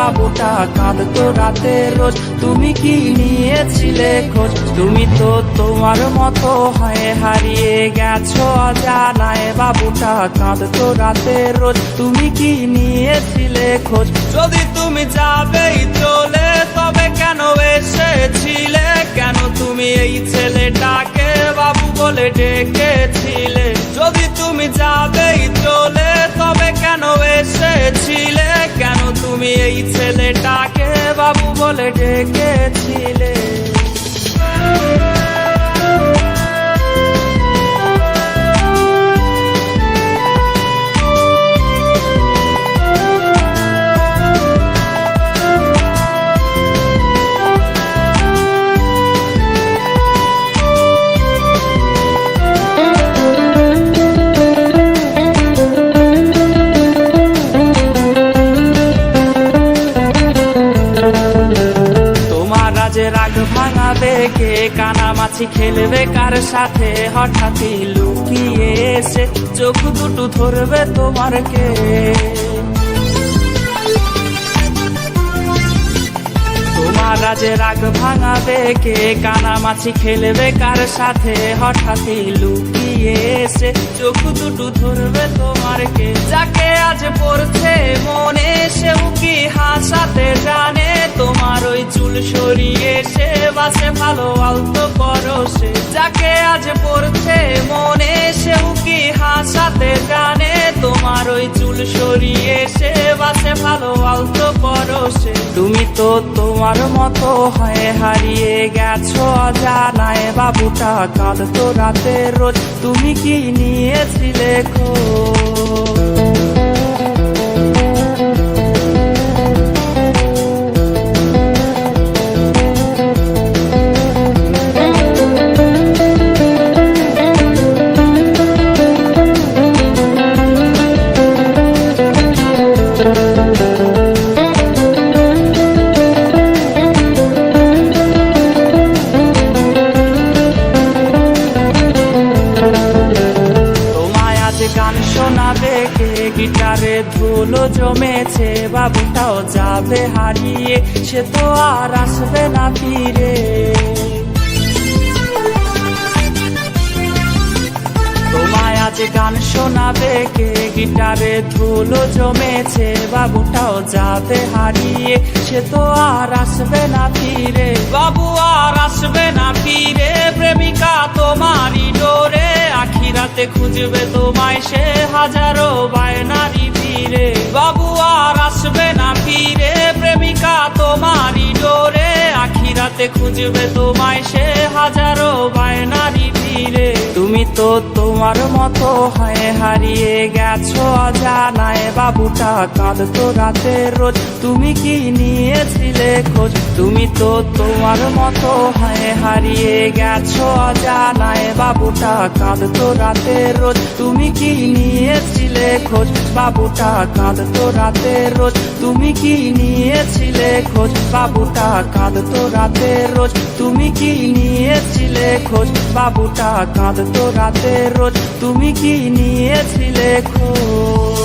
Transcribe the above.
বাবুটা কাঁদতো রাতে রোজ। তুমি কি নিয়েছিলে খোঁজ? তুমি তো তোমার মতো হয়ে হারিয়ে গেছো অজানায়, বাবুটা কাঁদতো রাতে রোজ। তুমি কি নিয়েছিলে খোঁজ? যদি তুমি যাবেই চলে তবে কেন এসেছিলে? কেন তুমি এই ছেলেটাকে বাবু বলে ডেকেছিলে? যদি তুমি যাবেই চলে তবে কেন এসেছিলে? কেন তুমি এই ছেলেটাকে বাবু বলে ডেকেছিলে? রাগ ভাঙাবে কে? কানামাছি খেলবে কার সাথে? হঠাৎই লুকিয়ে এসে চোখ দুটো ধরবে তোমার কে? তোমার রাজে রাগ ভাঙাবে কে? কানামাছি খেলবে কার সাথে? হঠাৎই লুকিয়ে এসে চোখ দুটো ধরবে তোমার কে? যাকে আজ পড়ছে মনে সেও কি হাসাতে জানে? তোমার ওই চুল সরিয়ে সে বাসে ভালো আলতো করো সে। যাকে আজ পড়ছে মনে সেও কি হাসাতে জানে? তোমার ওই চুল সরিয়ে সে বাসে ভালো আলতো করো সে। তুমি তো তোমার মতো হয়ে হারিয়ে গেছো অজানায়, বাবুটা কাঁদতো রাতে রোজ। তুমি কি নিয়েছিলে খোঁজ? গান শোনাবে কে? গিটারে ধুলো জমেছে, বাবুটাও যাবে হারিয়ে, সে তো আর আসবে না ফিরে। তোমায় আজ গান শোনাবে কে? গিটারে ধুলো জমেছে, বাবুটাও যাবে হারিয়ে, সে তো আর আসবে না ফিরে। বাবু আর আসবে না ফিরে, প্রেমিকা তোমারই ডোরে, আখিরাতে খুঁজবে তোমায় সে হাজারো বায়নারি ফিরে। বাবু আর আসবে না ফিরে, প্রেমিকা তোমারই ডোরে, আখিরাতে খুঁজবে তোমায় সে হাজারো বায়নারি ফিরে। তুমি তো তোমার মতো হয়ে হারিয়ে গেছো অজানায়, বাবুটা কাঁদতো রাতে রোজ। তুমি কি নিয়েছিলে খোঁজ? তুমি তো তোমার মতো হয়ে হারিয়ে গেছো অজানায়, বাবুটা কাঁদতো রাতে রোজ। তুমি কি নিয়েছিলে খোঁজ? বাবুটা কাঁদতো রাতে রোজ। তুমি কি নিয়েছিলে খোঁজ? বাবুটা কাঁদতো রাতে রোজ। তুমি কি নিয়েছিলে খোঁজ? বাবুটা কাঁদতো রাতে রোজ। তুমি কি নিয়েছিলে খোঁজ?